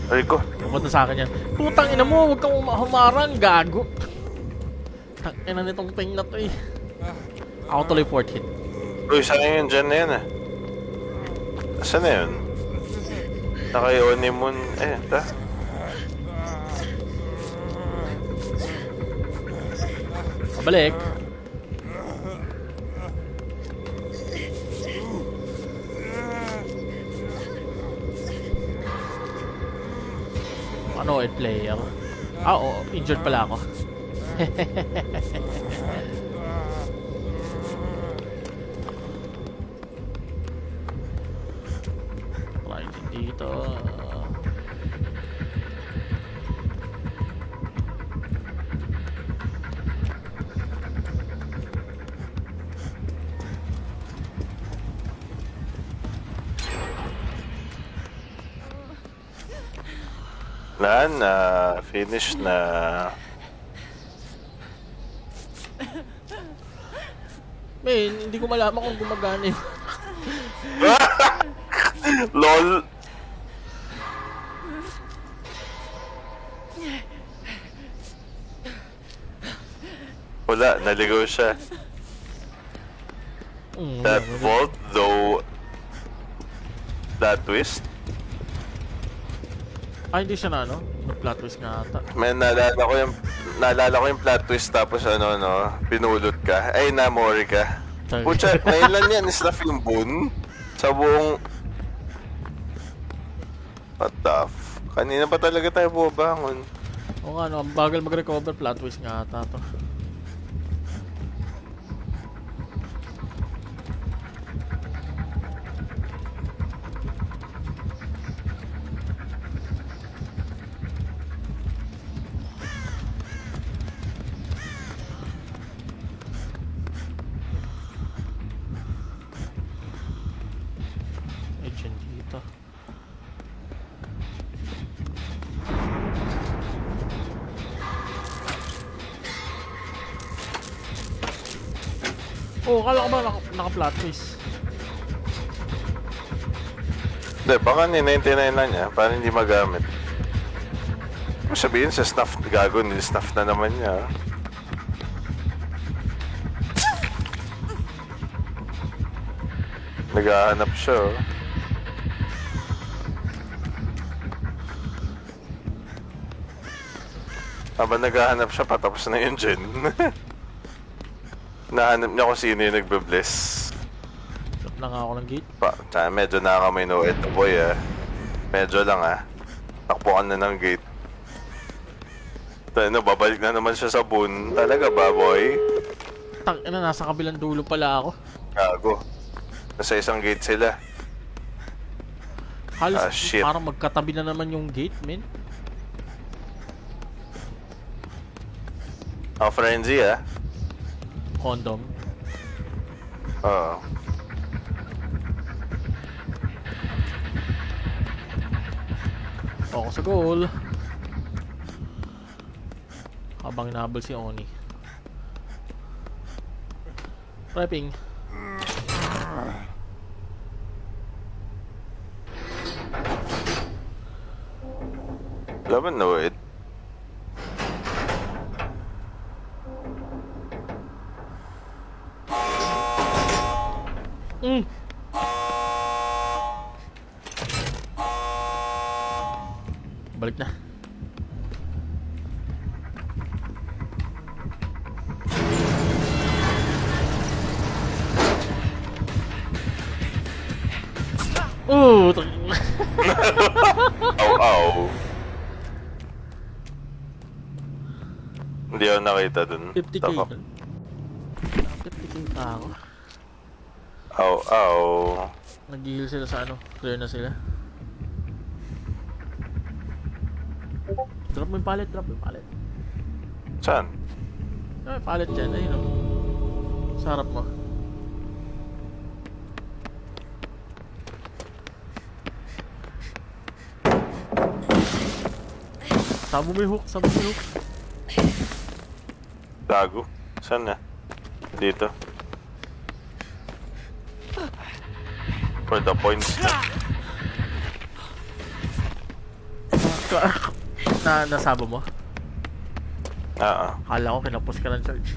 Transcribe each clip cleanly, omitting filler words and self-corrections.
Rico. Pupunta sa akin yan. Putang ina mo, huwag kang humarang, gago. Tang ina nitong thing na to eh. Ako tuloy 4th hit. Uy, saan yun? Dyan na yan ah. Saan na yun? Naka-Onimun. Ta. Pabalik. Ano, player? Ah, oo, injured pala ako. Right dito. Finish na. Man, hindi ko malaman kung gumagana yun. LOL. Wala, naligaw siya. That vault, though, that twist. Ay, hindi siya na, no? Nag-plot twist nga ata. Man, naalala ko yung plot twist tapos pinulot ka. Ay, namori ka. Pucha, ngayon lang yan, isnaf yung boon. Sa buong... What the f... Kanina pa talaga tayo bumabangon. Oo nga, no? Ang bagal mag-recover, plot twist nga ata to. Dito. Oh, kala ko ba naka-plot twist? Hindi, baka ni-99 lang niya para hindi magamit. Sabihin sa snuff, gago, ni-snuff na naman niya. Naghahanap siya, oh. Habang naghahanap siya, patapos na yung gen. Nahanap niya kung sino yung nagbe-bless. Shot na nga ako ng gate. Medyo nakakamay no ito boy ah. Medyo lang ah. Takbukan na ng gate. Babalik na naman siya sa boon. Talaga ba boy? Tang ina, nasa kabilang dulo pala ako. Gago. Nasa isang gate sila. Halos Shit. parang magkatabi na naman yung gate, men. Frenzy ah. Condom. Oo. Ako sa goal. Habang hinahabol si Oni. Prepping. Laban na wait. Balik na. Oh, Aw. Hindi ako nakita dun. 50k dun. 50k pa ako. Aw. Nag-heal sila sa clear na sila. Drop mo yung pallet, Saan? May pallet dyan, ayun o. Sa harap mo. Sabo mo yung hook. Gago. Saan na? Dito. For the points na. Nasabo mo? Oo. Akala ko kinapos ka ng charge.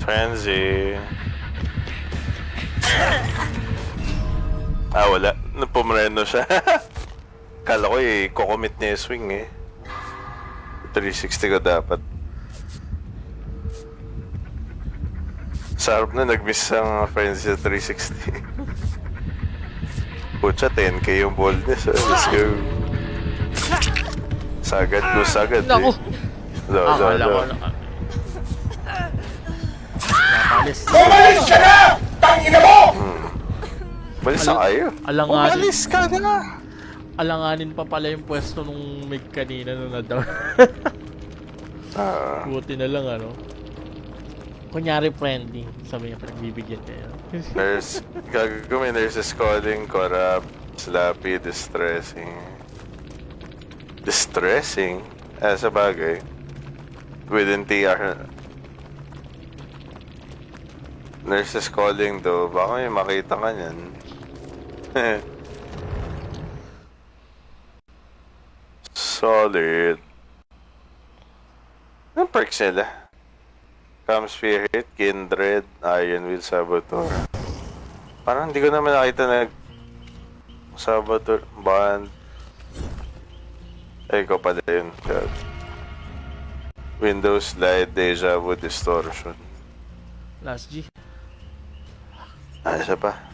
Frenzy. Ah, wala. Pumreno siya. Kala ko kukomit niya yung swing eh. 360 ko dapat. Sarap na nag-miss ang Frenzy sa 360. Pucha, 10k yung boldness. Let's go. Sagad ko, sagad Naku! Akala ko na. Napalis. Umalis ka na! Tangina mo! Balis na kayo. Alanganin. Umalis ka na! Alanganin pa pala yung pwesto nung mig kanina nung na-down. Buti na lang ano. Kunyari friendly, sabi niya pinagbibigyan kayo. Nurse, gagawin nurses calling, corrupt, sloppy, distressing. Distressing? Sa bagay. Within TR. Nurses calling though, baka may makita ka niyan. Solid. Anong perks nila? Calm Spirit, Kindred, Iron Will, Saboteur. Parang hindi ko naman nakita Saboteur, Band. Ay, ko pala yun. God. Windows, Light, Deja Vu, Distortion. Last G. Isa pa.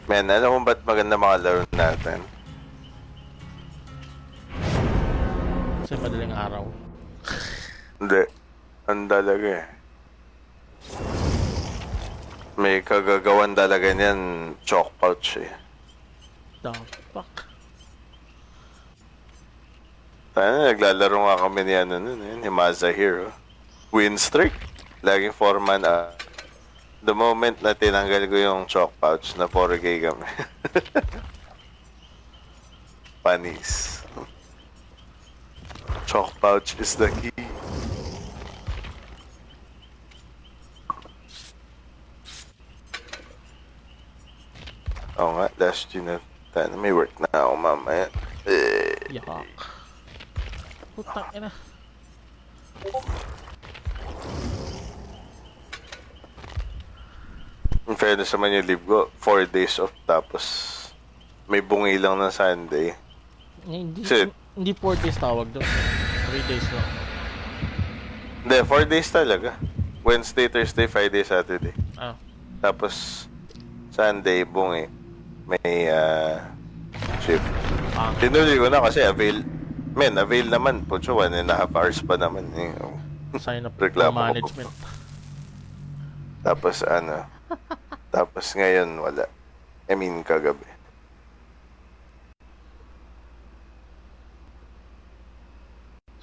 Men, alam mo ba't maganda mga laro natin? Kasi madaling araw. Hindi. Ang talaga eh. May kagagawan talaga niyan, chalk pouch eh. The fuck? Tayo naglalaro nga kami ni ano nun eh, ni Mazahir. Win streak. Laging 4-man The moment na tinanggal ko yung chalk pouch, na 4K kami. Panis. Chalk pouch is the key. Oo nga, last G na. Tayo may work na ako mamaya. Yak. Putang ina. In fairness naman yung leave ko, 4 days off tapos may bungi lang ng Sunday. Hindi, Shit. hindi 4 days tawag doon. 3 days lang. Hindi, 4 days talaga. Wednesday, Thursday, Friday, Saturday. Ah. Tapos Sunday, bungi. May shift. Tinuloy ko na kasi avail naman po. 1.5 hours pa naman. Sign up Reklamo ng ko. management. Tapos tapos ngayon wala. I mean kagabi.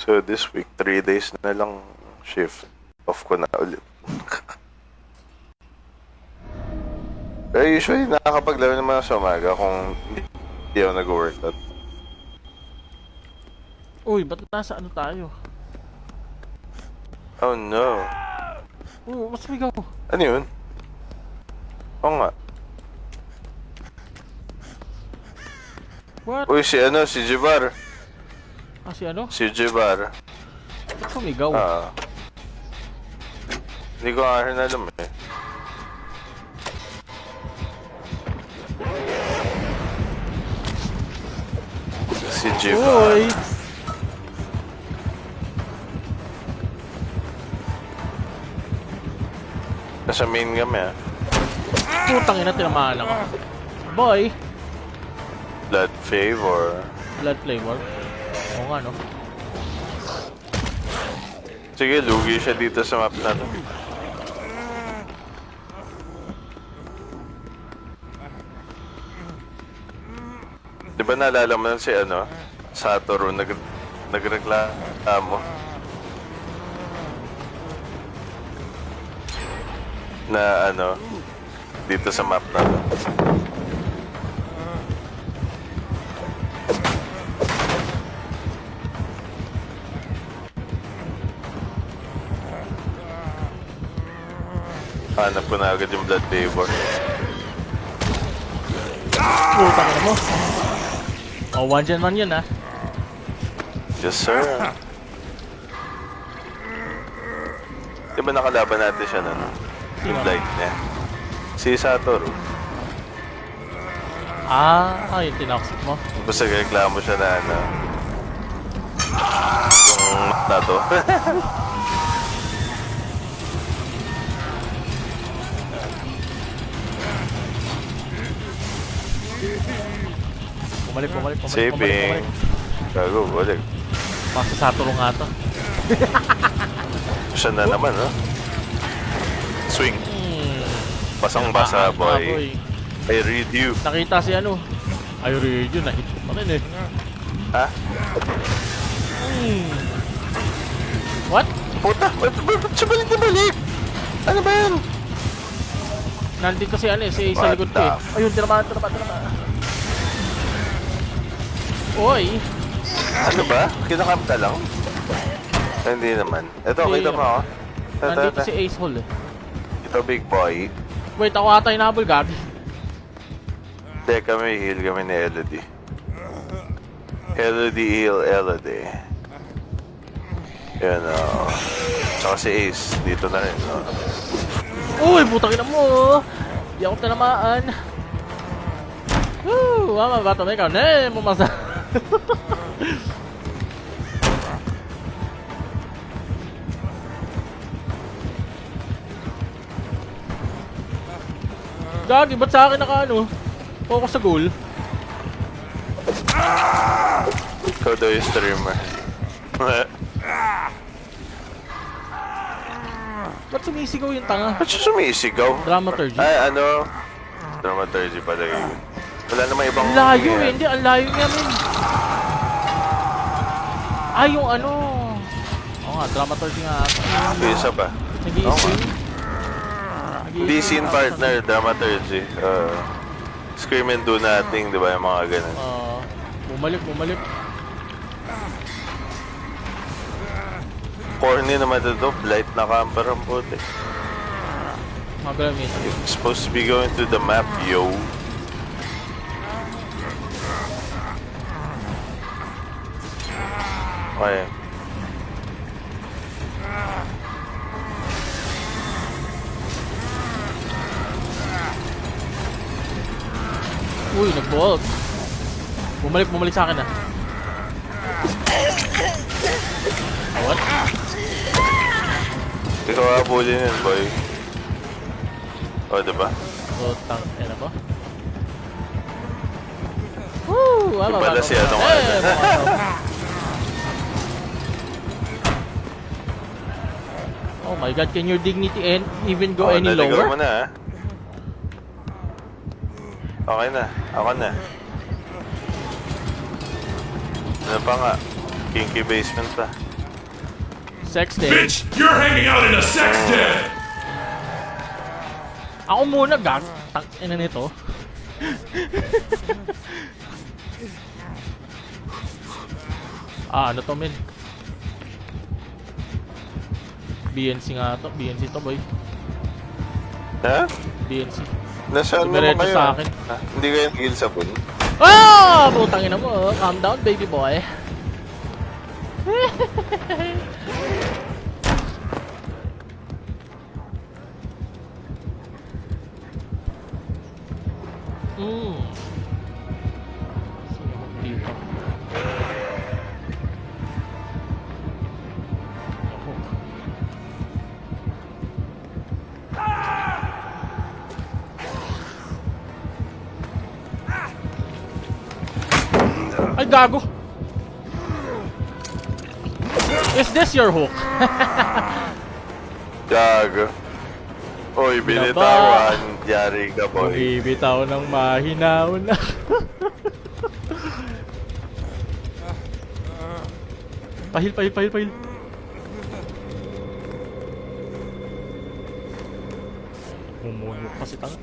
So this week 3 days na lang shift. Off ko na ulit. Pero usually nakakapaglaro naman ako sa umaga kung hindi ako nag-workout. Uy, ba't nasa ano tayo? Oh no. Mas bigaw. Ano yun? Oo nga. What? Uy, si Jibar. Si ano? Si Jibar. Ba't sumigaw? Hindi ko nga rin alam eh. Si Jibar. Uy! Nasa main kami ah. Putang ina, tinamaan ako. Boy! Blood favor. Blood flavor. Oo nga, no? Sige, lugi siya dito sa map na to. Di ba naalala mo si ano? Satoru, nagreklamo. Na ano, dito sa map na to. Hanap ko na agad yung blood favor. Putang ina mo. Oh, one gen man yun, ah. Yes, sir. Di ba nakalaban natin siya nun? Yung Sino? light niya. Si Satoru. Ay, tinoxic mo. Basta reklamo siya na ano. Yung mat na to. Bumalik. Saving. Gago, balik. Basta Satoru nga to. Siya na naman, no? Swing. Basang-basa, boy. I read you. Nakita si ano. I read you, na-hit pa rin eh. Ha? What? Puta, ba't siya balik na balik? Ano ba yan? Nandito si ano eh, si sa What likod ko the eh. Ayun, tinamaan. Oy, Ano ba? Kinakam ka lang? Hindi naman. Ito, Hindi kita mo ako. nandito si Ace Hall eh. Ito, big boy. Wait, ako ata yung nabol, gagi. Hindi, kami heal kami ni Elodie. Elodie heal Elodie. Yan o. Tsaka si Ace, dito na rin. Uy, putang ina mo. Di ako tinamaan. Woo, mama, bato may ikaw. Ne, mumasa. Gagi, ba't sa akin naka ano? Focus sa goal. Ikaw daw yung streamer. Ba't sumisigaw yung tanga? Ba't siya sumisigaw? Dramaturgy. Ay, ano? Dramaturgy pala yun. Wala namang ibang... Ang layo eh, hindi, ang layo niya min. Ah, yung ano. Oo nga, dramaturgy nga ata. Yung isa ba? Nag-i-swing. Hindi scene partner, dramaturgy. Scream and do nothing, di ba? Yung mga ganun. Bumalik. Corny naman ito, blight na camper ang puti. Magagamit. You're supposed to be going to the map, yo. Okay. Uy, nag-bolt. Bumalik sa akin ah. What? Ikaw habulin yun, boy. O, diba? Tang, ano ko? Woo! Yung pala si ano nga. Oh my god, can your dignity even go any naligaw lower? mo na, ha? Okay na. Ako na. Ano pa nga? Kinky basement pa. Sex day. Bitch, you're hanging out in a sex den! Ako muna, gag. Tang, ina nito. Ano to, men? BNC nga to. BNC to, boy. Ha? BNC. Nasaan naman Dumiretso kayo? sa akin. Ha? Hindi kayo nagil sa pool? Ah! Putang ina mo. Calm down, baby boy. Sino ba dito? Ako. Ay, gago! Is this your hook? Gago. Oy, binitawan. Yari ka, boy. Ibitaw ng mahinaw na. Pahil. Mumunyo pa si tanga.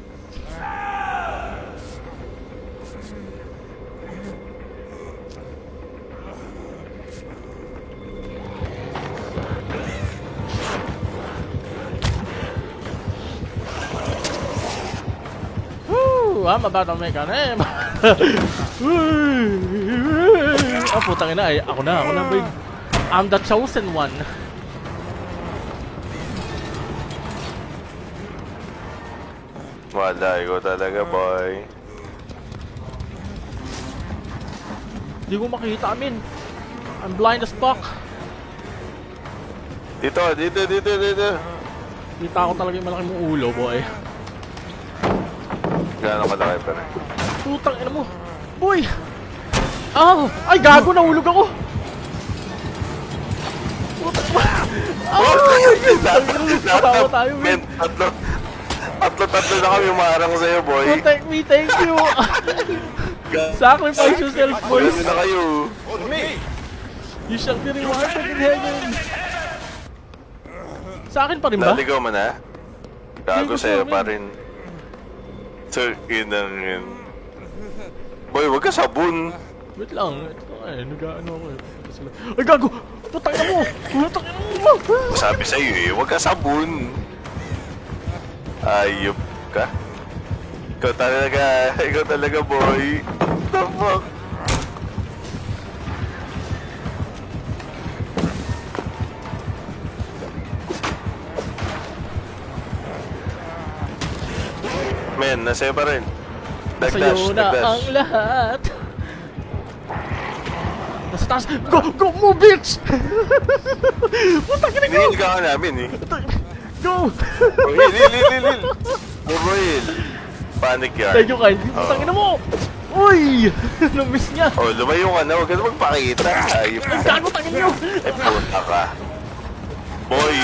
Woo! I'm about to make a name. Ah, putang ina eh. Ako na, boy. I'm the chosen one. Wala, ikaw talaga, boy. Hindi ko makita, amin. I'm blind as fuck. Dito. Kita ko talaga yung malaki mong ulo, boy. Gano'n kalaki pa rin. Putang ina mo. Boy! Ah! Ay, gago, nahulog ako. Putang ina. Tawa tayo, Men, man. tatlo na kami umarang sa'yo, boy. Protect me, thank you. Sacrifice yourself, boys. Gano'n na kayo. You shall be rewarded in heaven. Sa akin pa rin ba? Naligaw mo na? Gago Hindi ko sa'yo sa pa akin. rin. So, inangin. Boy, wag ka sabon. Wait lang. Ito ay, nag-ano ako eh. Ay, gago! Putang ina mo! Putang ina mo! Sabi sa'yo eh, wag ka sabon. Ayop ka. Ikaw talaga, boy. What the fuck? Men, nasa'yo pa rin. Sa'yo na ang lahat. Nasa taas. Go! Move, bitch! Putang ina, go! Hinihil ka namin eh. Go! Oh, hil. Boy, panic yard. Thank you, Kyle. Putang ina mo! Uy! Namiss niya. Oh, lumayo ka na. Huwag ka na magpakita. Ayop Ay, ka. gago, tangin niyo! Eh, puta ka. Boy.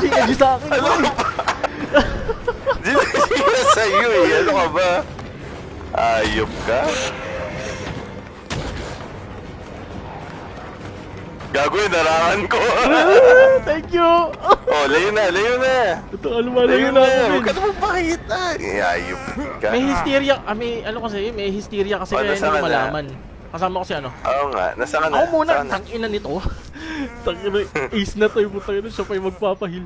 Hindi sa akin, Ano boy. ka ba? Hindi na sa'yo eh. Ano ka ba? Ayop ka? Gagawin, narangan ko. Thank you! Oh, layo na. Ito, lumalayo Layo na na. ako, Huwag ka men. na magpakita. Ayop ka. May hysteria, may hysteria kasi Oh, kaya nasa hindi ka na? malaman. Kasama ko si ano. Oo nga. Nasa ka na? Ako muna, Saan na? tangina nito. Tangina, ace na to yung putang ina, siya pa yung magpapahil.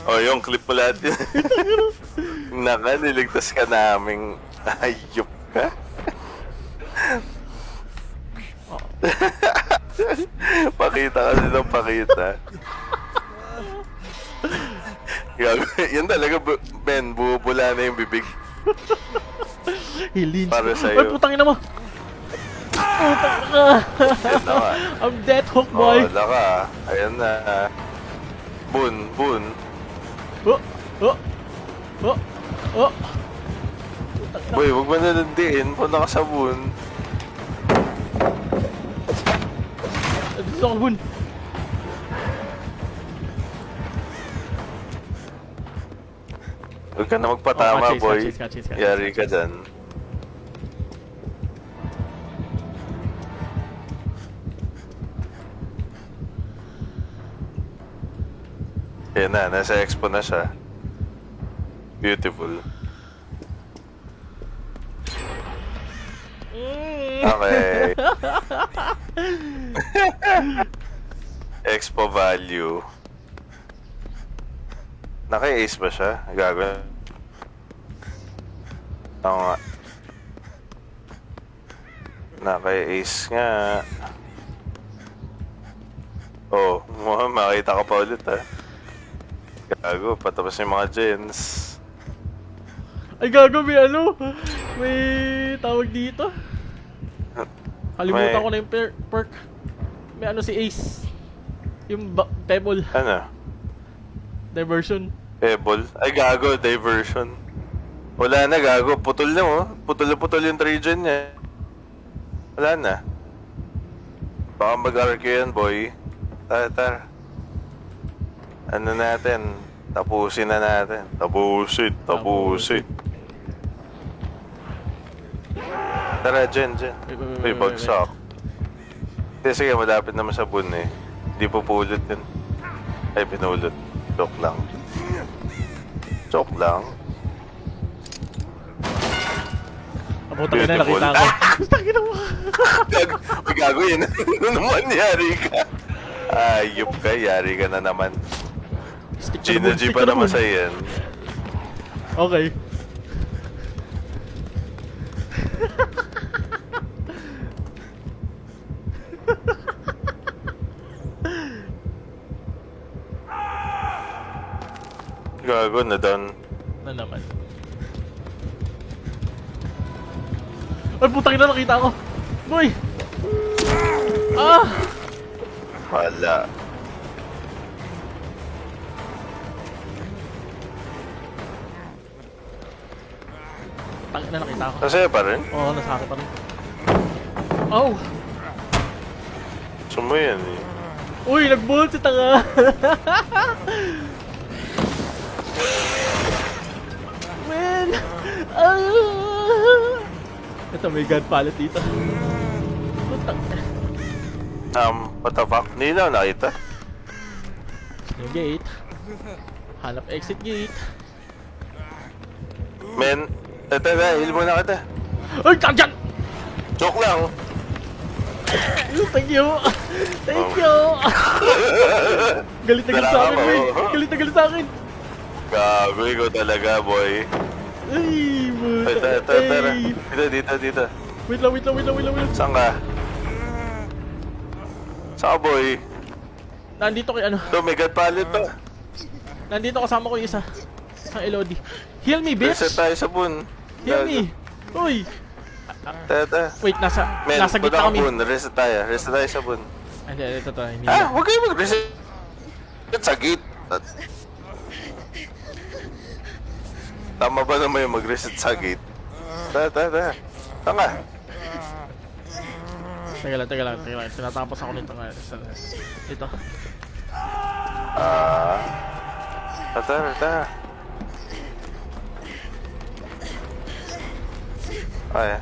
Oh, yung clip mo lahat yun. Naka, niligtas ka naming ayop ka. Pakita kasi ng pakita. Yan talaga, Ben, bubula na yung bibig. Hilin. Para sa'yo. Ay, putang ina mo! Putang ina! Yan na nga. I'm dead hook, Oh, boy! laka. Ayan na. Bun. Oh! Oh! Oh! Oh! Putang ina. Boy, huwag mo nalandiin. Punta ka sa bun. Dito ako, bun! Huwag ka na magpatama, Oh, boy. chase ka. Yari ka dyan. Yan na, nasa expo na siya. Beautiful. Okay. Expo value. Naka-ace ba siya? Gago. Oo nga. Naka-ace nga. Oh, makita ka pa ulit ha. Gago, patapos yung mga gens. Ay, gago, may ano? May tawag dito? Kalimutan May- ko na yung perk. May ano si Ace. Yung pebble. Ano? Diversion. Pebble? Ay gago, diversion. Wala na gago, putol na oh. Putol yung region niya. Wala na. Baka mag-arc yan, boy. Tara. Ano natin? Tapusin na natin. Tapusin. Tara, Jen. Uy, bagsak. Sige, malapit naman sa bun eh. Hindi pupulot yun. Ay, pinulot. Joke lang. Abutan ka na, nakita ko. Tangina mo. Uy, gago yun. Ano naman, yari ka? Ayup ka, yari ka na naman. Gina G pa naman sa'yo yan. Okay. Gago na down. Na naman. Ay, putang ina, nakita ko. Boy! Ah! Wala. Tangina na, nakita ko. Nasa'yo pa rin? Oo, nasa akin pa rin. Oh! Sumo yan eh. Uy, nag-bolt si tanga! Man! Ah! Ito, may gun pallet dito. Putang. What the fuck? Hindi na ako nakita. Yung gate. Hanap exit gate. Men, heal muna kita. Ay, kagyan! Joke lang. Thank you! Thank you! Galit na galit sa akin, boy! Galit na galit sa akin! Gago, ikaw talaga, boy. Ay, boy! Tara. Dito. Wait lang. Saan ka? Saan ka, boy? Nandito kay ano? Ito, may god pallet pa. Nandito kasama ko yung isa. Sa LOD. Heal me, bitch! Reset tayo sa bun. Heal me! Uy! Tara. Wait, nasa Men, gitna kami. bun. Reset tayo sa bun. Hindi, ito. Hindi Ah, na. huwag kayo mag-reset. Sa gate. Tama ba naman yung mag-reset sa gate? Tara. Tanga. Teka lang. Tinatapos ako nito nga. Ito. Tara. Ay.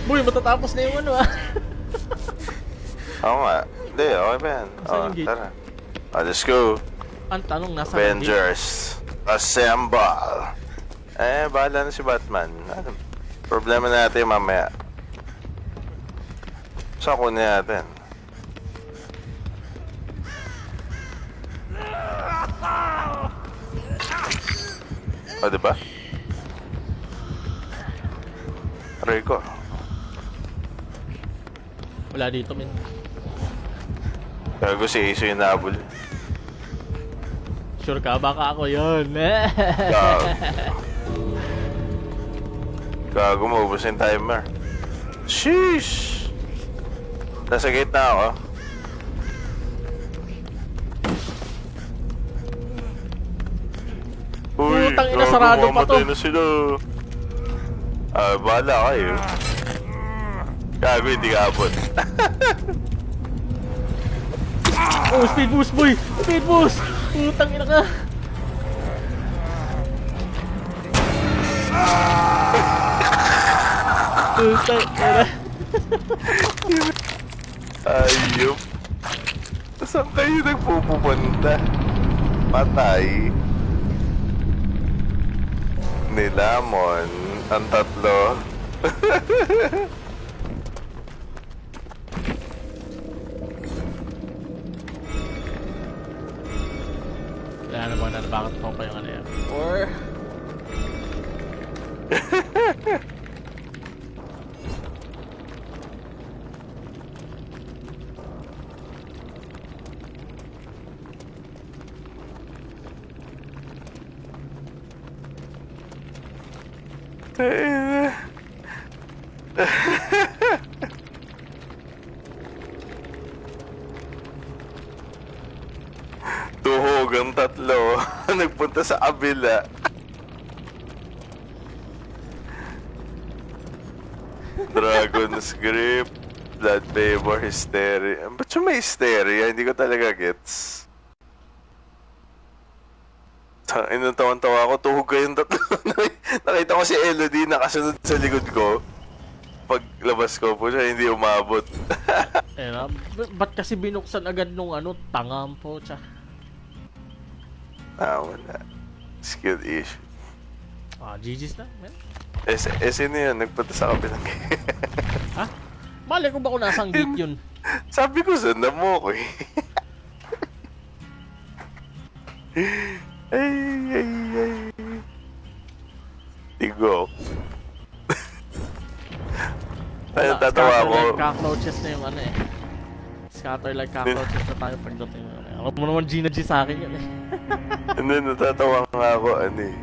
Boy, matatapos na yung ano ah. Oo nga. Hindi, okay ba yan? Saan yung gate? Tara. Let's go. Ang tanong, nasa gate? Avengers. Assemble. Bahala na si Batman. Ano? Problema natin mamaya. Saan kunin natin? Diba? Rico. Wala dito, min. Gago si Ace yung nabul. Sure ka? Baka ako yun. Gago, maubos yung timer. Sheesh! Nasa gate na ako. Uy, Putang ina, sarado pa to. mamatay na sila. Bahala kayo. Gago, hindi ka abot. Oh, speed boost, boy! Speed boost! Putang ina ka! Putang ina. Ayup. Saan kayo nagpupunta? Patay. Nilamon. Ang tatlo. Kaya na ba na bakit ako pa yung ano yan? Or... Tuhog ang tatlo. Nagpunta sa kabila. Dragon's Grip. Blood Vapor, Hysteria. Ba't yung may Hysteria? Hindi ko talaga gets. Inong tawan-tawa ako, tuhog kayong tatlo. Nakita ko si Elodie nakasunod sa likod ko. Paglabas ko po siya, hindi umabot. Eh, ba't kasi binuksan agad nung ano, tangam po siya. Wala. Skill issue. GG's na, man. Sino yun? Nagpunta sa kabilang Ha? Mali ko ba kung nasang gate yun? Sabi ko, sundan mo ko eh. Ay. Tigo. Ayun, tatawa Scatter ako. like cockroaches na yung ano eh. Scatter like cockroaches na tayo pagdating. Alam mo naman Gina G sa akin yun eh. Hindi, natatawa nga ako, ano eh.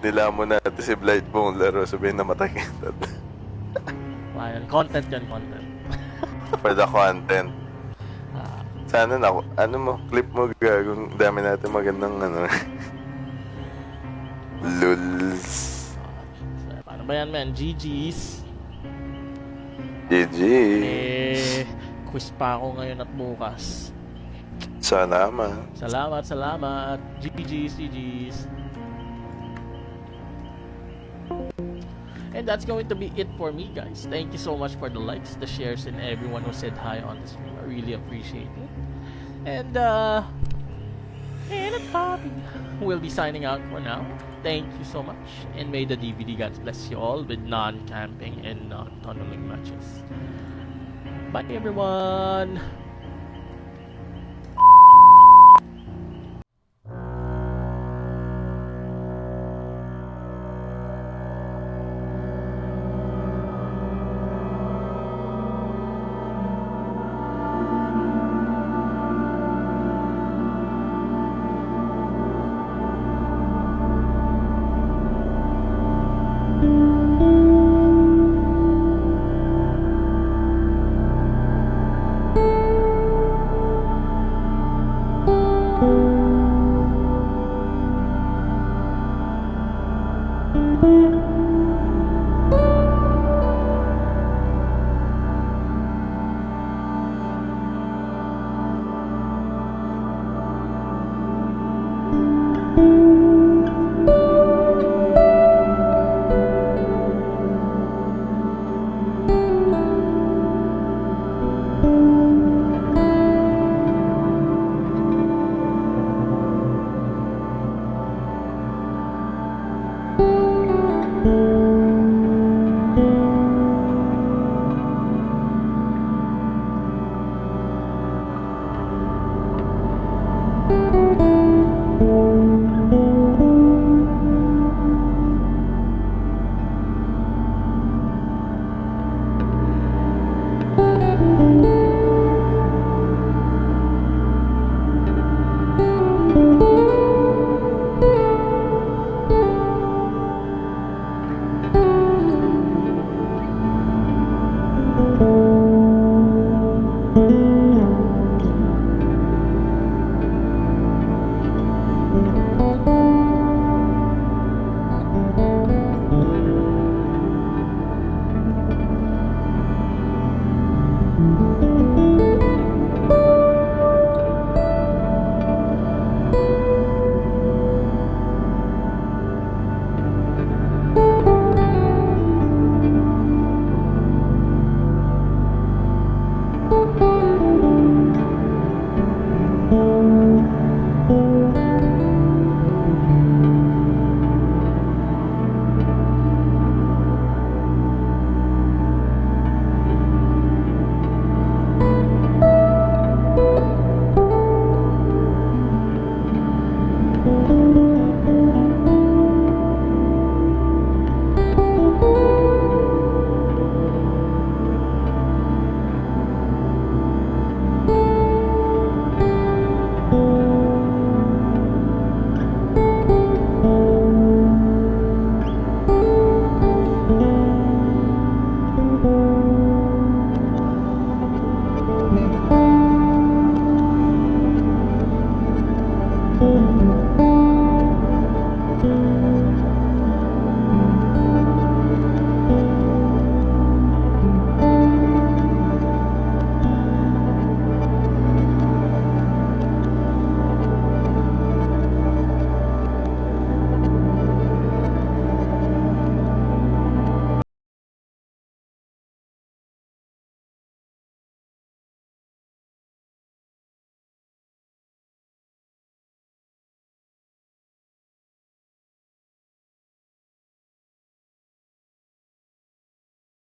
Nilamon natin si Blight buong laro, sabihin na matay kita. Ayun, content yan, content. For the content. Sana na, ano mo, clip mo gagong dami natin magandang ano. Lulz. Paano ba yan, man? GG's. GG. Quiz pa ako ngayon at bukas. Sana man. Salamat. GG's. And that's going to be it for me, guys. Thank you so much for the likes, the shares, and everyone who said hi on the stream. I really appreciate it. And we'll be signing out for now. Thank you so much, and may the DVD gods bless you all with non-camping and non-tunneling matches. Bye, everyone.